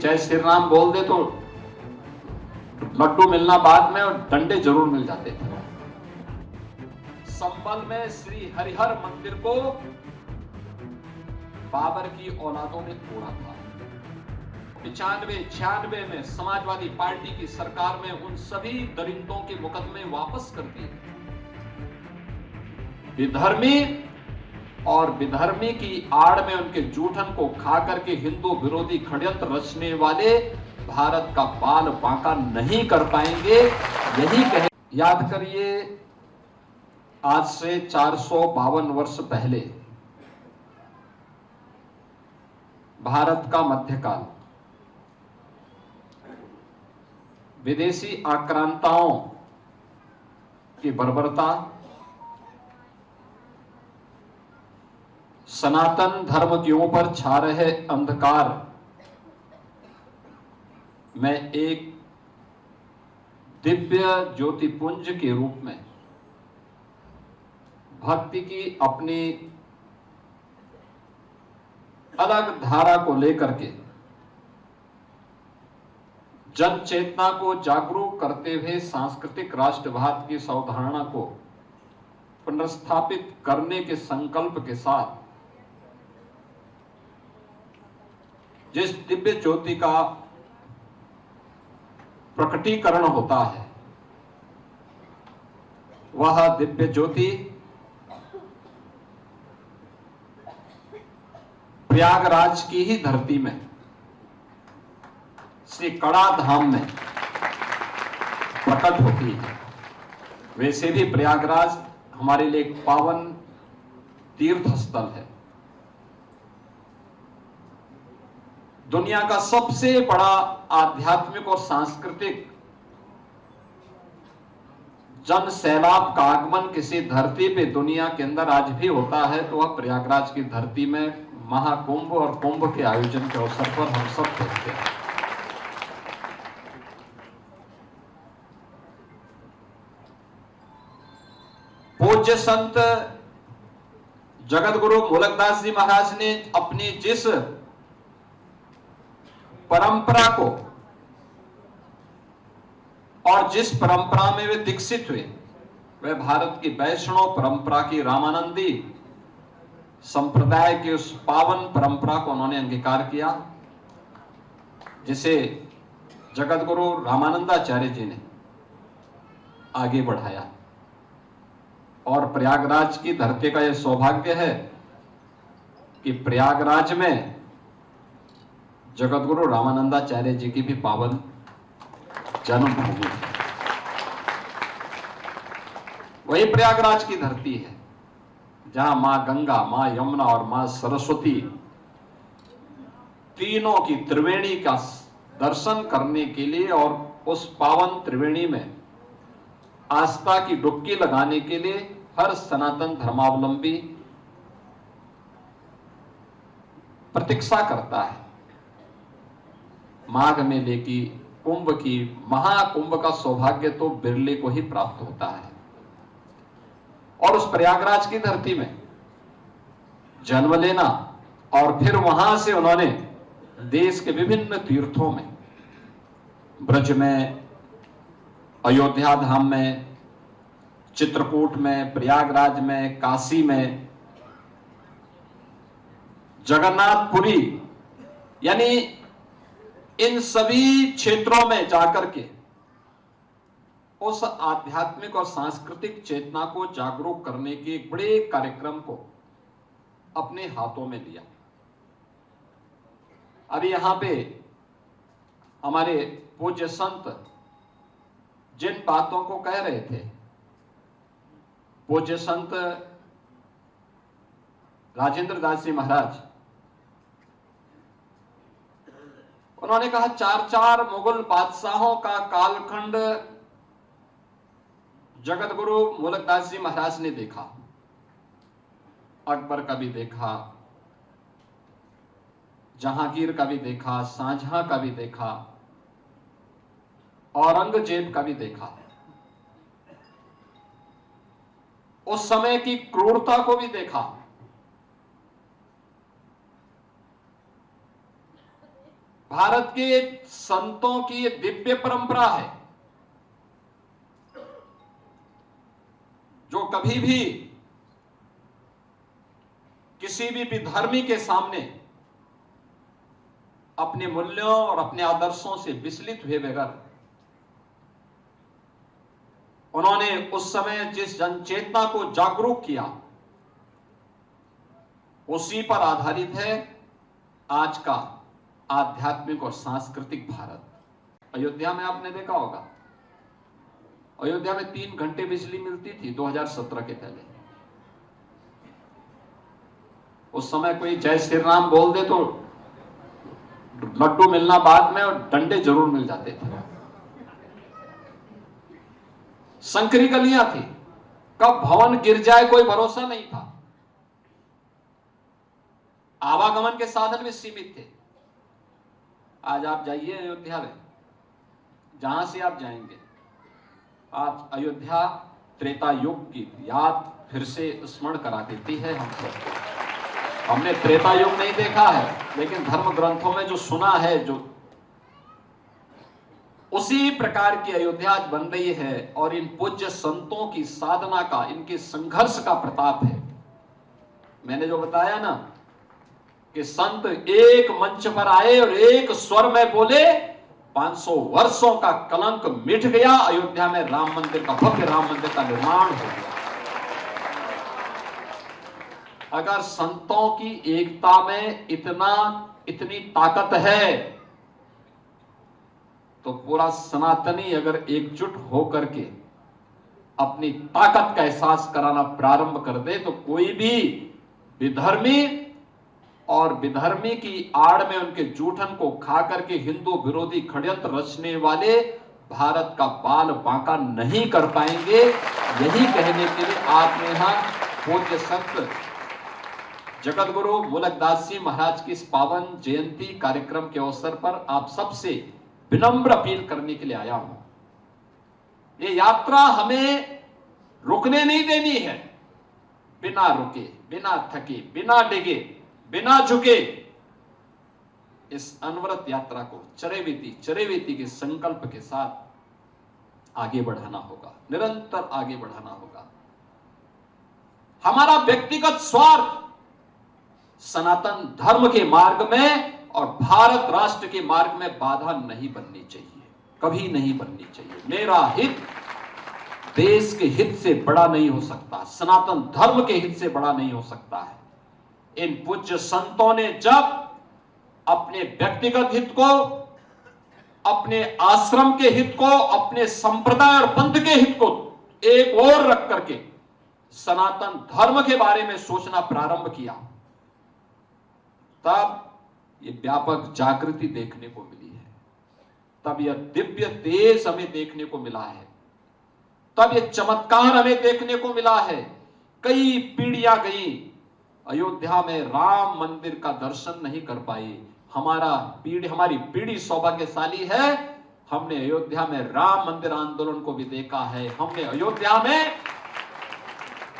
जय श्री राम बोल दे तो लड्डू मिलना बाद में और डंडे जरूर मिल जाते थे। संभल में श्री हरिहर मंदिर को बाबर की औलादों ने तोड़ा था। 95-96 में समाजवादी पार्टी की सरकार में उन सभी दरिंदों के मुकदमे वापस कर दिए। विधर्मी और विधर्मी की आड़ में उनके जूठन को खा करके हिंदू विरोधी षड्यंत्र रचने वाले भारत का बाल बांका नहीं कर पाएंगे, यही कहे। याद करिए, आज से 452 वर्ष पहले भारत का मध्यकाल विदेशी आक्रांताओं की बर्बरता, सनातन धर्म के ऊपर छा रहे अंधकार में एक दिव्य ज्योतिपुंज के रूप में भक्ति की अपनी अलग धारा को लेकर के जन चेतना को जागरूक करते हुए सांस्कृतिक राष्ट्रवाद की अवधारणा को पुनर्स्थापित करने के संकल्प के साथ जिस दिव्य ज्योति का प्रकटीकरण होता है, वह दिव्य ज्योति प्रयागराज की ही धरती में श्री कड़ा धाम में प्रकट होती है। वैसे भी प्रयागराज हमारे लिए एक पावन तीर्थ स्थल है। दुनिया का सबसे बड़ा आध्यात्मिक और सांस्कृतिक जन सैलाब का आगमन किसी धरती पे दुनिया के अंदर आज भी होता है तो वह प्रयागराज की धरती में महाकुंभ और कुंभ के आयोजन के अवसर पर हम सब देखते हैं। पूज्य संत जगत गुरु मूलकदास जी महाराज ने अपनी जिस परंपरा को और जिस परंपरा में वे दीक्षित हुए, वह भारत की वैष्णव परंपरा की रामानंदी संप्रदाय की उस पावन परंपरा को उन्होंने अंगीकार किया, जिसे जगत गुरु रामानंदाचार्य जी ने आगे बढ़ाया। और प्रयागराज की धरती का यह सौभाग्य है कि प्रयागराज में जगत गुरु रामानंदाचार्य जी की भी पावन जन्मभूमि है। वही प्रयागराज की धरती है जहां मां गंगा, मां यमुना और मां सरस्वती तीनों की त्रिवेणी का दर्शन करने के लिए और उस पावन त्रिवेणी में आस्था की डुबकी लगाने के लिए हर सनातन धर्मावलंबी प्रतीक्षा करता है। माघ मेले की, कुंभ की, महाकुंभ का सौभाग्य तो बिरले को ही प्राप्त होता है। और उस प्रयागराज की धरती में जन्म लेना और फिर वहां से उन्होंने देश के विभिन्न तीर्थों में, ब्रज में, अयोध्या धाम में, चित्रकूट में, प्रयागराज में, काशी में, जगन्नाथपुरी, यानी इन सभी क्षेत्रों में जाकर के उस आध्यात्मिक और सांस्कृतिक चेतना को जागरूक करने के एक बड़े कार्यक्रम को अपने हाथों में लिया। अभी यहां पे हमारे पूज्य संत जिन बातों को कह रहे थे, पूज्य संत राजेंद्र दास जी महाराज, उन्होंने कहा 4 मुगल बादशाहों का कालखंड जगत गुरु मूलकदास जी महाराज ने देखा। अकबर का भी देखा, जहांगीर का भी देखा, शाहजहां का भी देखा, औरंगजेब का भी देखा। उस समय की क्रूरता को भी देखा। भारत के संतों की ये दिव्य परंपरा है, जो कभी भी किसी भी विधर्मी के सामने अपने मूल्यों और अपने आदर्शों से विचलित हुए बगैर उन्होंने उस समय जिस जनचेतना को जागरूक किया, उसी पर आधारित है आज का आध्यात्मिक और सांस्कृतिक भारत। अयोध्या में आपने देखा होगा, अयोध्या में 3 घंटे बिजली मिलती थी 2017 के पहले। उस समय कोई जय श्री राम बोल दे तो लड्डू मिलना बाद में और डंडे जरूर मिल जाते थे। संकरी गलियां थी, कब भवन गिर जाए कोई भरोसा नहीं था। आवागमन के साधन भी सीमित थे। आज आप जाइए अयोध्या में, जहां से आप जाएंगे, आज अयोध्या त्रेता युग की याद फिर से स्मरण करा देती है हमको। हमने त्रेता युग नहीं देखा है, लेकिन धर्म ग्रंथों में जो सुना है, जो उसी प्रकार की अयोध्या आज बन रही है। और इन पूज्य संतों की साधना का, इनके संघर्ष का प्रताप है। मैंने जो बताया ना कि संत एक मंच पर आए और एक स्वर में बोले, 500 वर्षों का कलंक मिट गया, अयोध्या में राम मंदिर का, भव्य राम मंदिर का निर्माण हो गया। अगर संतों की एकता में इतनी ताकत है, तो पूरा सनातनी अगर एकजुट होकर के अपनी ताकत का एहसास कराना प्रारंभ कर दे, तो कोई भी विधर्मी और विधर्मी की आड़ में उनके जूठन को खा करके हिंदू विरोधी षड्यंत्र रचने वाले भारत का बाल बांका नहीं कर पाएंगे। यही कहने के लिए आज यहां पूज्य संत जगत गुरु मूलकदास जी महाराज की इस पावन जयंती कार्यक्रम के अवसर पर आप सबसे विनम्र अपील करने के लिए आया हूं। ये यात्रा हमें रुकने नहीं देनी है। बिना रुके, बिना थके, बिना डिगे, बिना झुके इस अनवरत यात्रा को चरेवेती के संकल्प के साथ आगे बढ़ाना होगा, निरंतर आगे बढ़ाना होगा। हमारा व्यक्तिगत स्वार्थ सनातन धर्म के मार्ग में और भारत राष्ट्र के मार्ग में बाधा नहीं बननी चाहिए, कभी नहीं बननी चाहिए। मेरा हित देश के हित से बड़ा नहीं हो सकता, सनातन धर्म के हित से बड़ा नहीं हो सकता है। इन पूज्य संतों ने जब अपने व्यक्तिगत हित को, अपने आश्रम के हित को, अपने संप्रदाय और पंथ के हित को एक ओर रख करके सनातन धर्म के बारे में सोचना प्रारंभ किया, तब ये व्यापक जागृति देखने को मिली है, तब यह दिव्य तेज हमें देखने को मिला है, तब यह चमत्कार हमें देखने को मिला है। कई पीढ़ियां गई, अयोध्या में राम मंदिर का दर्शन नहीं कर पाई। हमारी पीढ़ी सौभाग्यशाली है, हमने अयोध्या में राम मंदिर आंदोलन को भी देखा है। हमने अयोध्या में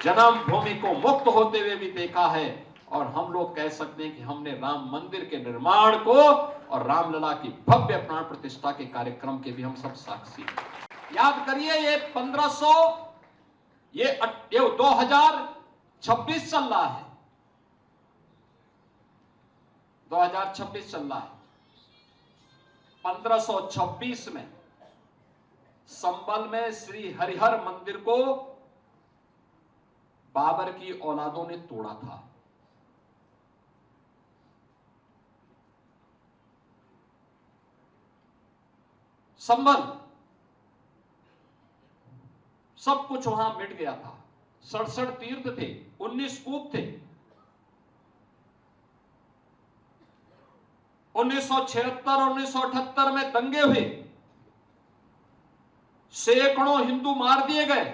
जन्मभूमि को मुक्त होते हुए भी देखा है। और हम लोग कह सकते हैं कि हमने राम मंदिर के निर्माण को और रामलला की भव्य प्राण प्रतिष्ठा के कार्यक्रम के भी हम सब साक्षी हैं। याद करिए, ये 1500, ये 2026 चल रहा है, 2026 चल रहा है। 1526 में संबल में श्री हरिहर मंदिर को बाबर की औलादों ने तोड़ा था। संबल, सब कुछ वहां मिट गया था। 67 तीर्थ थे, 19 कूप थे। 1976 और 1978 में दंगे हुए, सैकड़ों हिंदू मार दिए गए।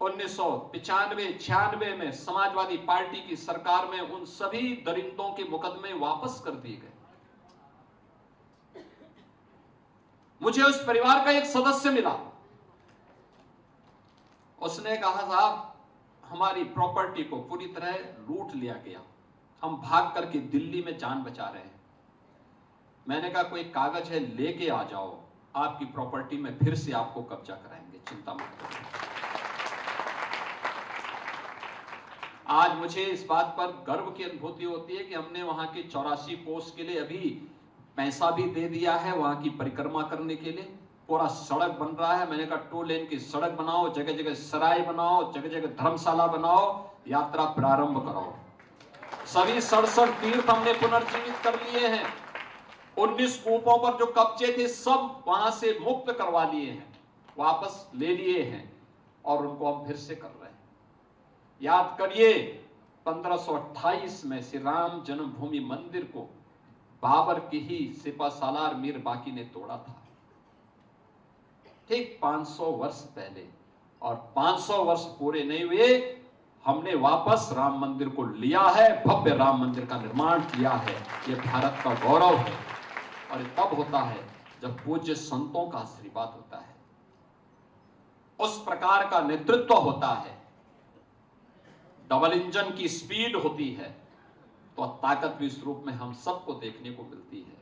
1995-96 में समाजवादी पार्टी की सरकार में उन सभी दरिंदों के मुकदमे वापस कर दिए गए। मुझे उस परिवार का एक सदस्य मिला, उसने कहा, साहब हमारी प्रॉपर्टी को पूरी तरह लूट लिया गया, हम भाग करके दिल्ली में जान बचा रहे हैं। मैंने कहा कोई कागज है लेके आ जाओ, आपकी प्रॉपर्टी में फिर से आपको कब्जा कराएंगे, चिंता मत करो। आज मुझे इस बात पर गर्व की अनुभूति होती है कि हमने वहां के 84 कोस के लिए अभी पैसा भी दे दिया है, वहां की परिक्रमा करने के लिए पूरा सड़क बन रहा है। मैंने कहा 2 लेन की सड़क बनाओ, जगह जगह सराय बनाओ, जगह जगह धर्मशाला बनाओ, यात्रा प्रारंभ कराओ। सभी 67 तीर्थ हमने पुनर्जीवित कर लिए हैं। 19 कूपों पर जो कब्जे थे सब वहां से मुक्त करवा लिए हैं, वापस ले लिए हैं और उनको हम फिर से कर रहे हैं। याद करिए 1528 में श्री राम जन्मभूमि मंदिर को बाबर की ही सिपा सालार मीर बाकी ने तोड़ा था, ठीक 500 वर्ष पहले। और 500 वर्ष पूरे नहीं हुए, हमने वापस राम मंदिर को लिया है, भव्य राम मंदिर का निर्माण किया है। यह भारत का गौरव है और ये तब होता है जब पूज्य संतों का आशीर्वाद होता है, उस प्रकार का नेतृत्व होता है, डबल इंजन की स्पीड होती है, तो ताकत भी इस रूप में हम सबको देखने को मिलती है।